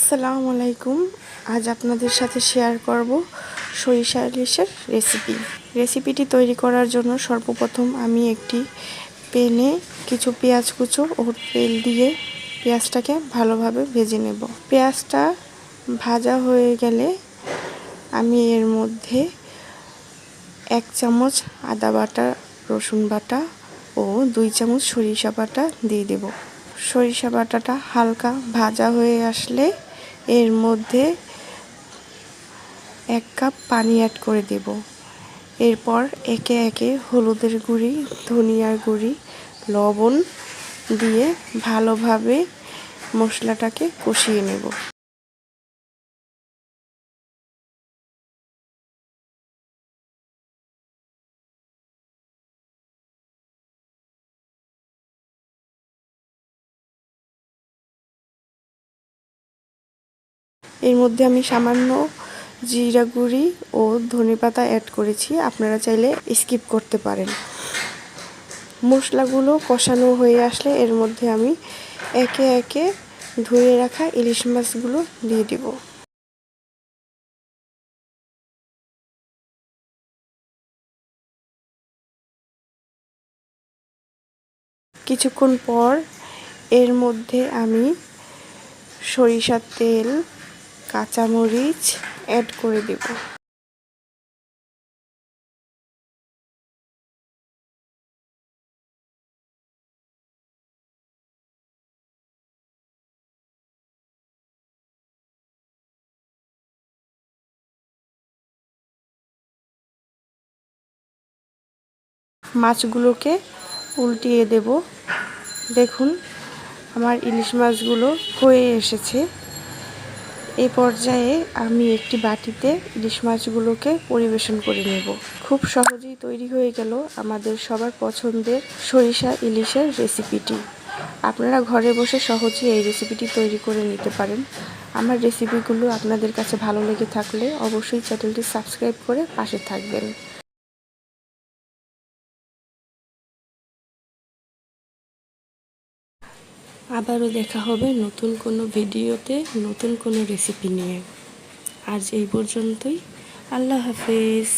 আসসালামু আলাইকুম। আজ আপনাদের সাথে শেয়ার করব সরিষা ইলিশের রেসিপিটি তৈরি করার জন্য সর্বপ্রথম আমি একটি প্যানে কিছু পেঁয়াজ কুচো ও তেল দিয়ে পেঁয়াজটাকে ভালোভাবে ভেজে নেব। পেঁয়াজটা ভাজা হয়ে গেলে আমি এর মধ্যে 1 চামচ আদা বাটা, রসুন বাটা ও 2 চামচ সরিষা বাটা দিয়ে দেব। সরিষা বাটাটা হালকা ভাজা হয়ে আসলে এর মধ্যে 1 কাপ পানি অ্যাড করে দেব। এরপর একে একে হলুদের গুঁড়ি, ধনিয়ার গুঁড়ি, লবণ দিয়ে ভালোভাবে মশলাটাকে কষিয়ে নেব। এর মধ্যে আমি সামান্য জিরা গুঁড়ি ও ধনেপাতা অ্যাড করেছি, আপনারা চাইলে স্কিপ করতে পারেন। মশলাগুলো কষানো হয়ে আসলে এর মধ্যে আমি একে একে ধুয়ে রাখা ইলিশ মাছগুলো দিয়ে দিব। কিছুক্ষণ পর এর মধ্যে আমি সরিষার তেল, কাঁচামরিচ অ্যাড করে দেব। মাছগুলোকে উল্টিয়ে দেব। দেখুন আমার ইলিশ মাছগুলো হয়ে এসেছে। এই পর্যায়ে আমি একটি বাটিতে ইলিশ মাছগুলোকে পরিবেশন করে নেব। খুব সহজেই তৈরি হয়ে গেল আমাদের সবার পছন্দের সরিষা ইলিশের রেসিপিটি। আপনারা ঘরে বসে সহজেই এই রেসিপিটি তৈরি করে নিতে পারেন। আমার রেসিপিগুলো আপনাদের কাছে ভালো লেগে থাকলে অবশ্যই চ্যানেলটি সাবস্ক্রাইব করে পাশে থাকবেন। আবারও দেখা হবে নতুন কোনো ভিডিওতে, নতুন কোনো রেসিপি নিয়ে। আজ এই পর্যন্তই। আল্লাহ হাফেজ।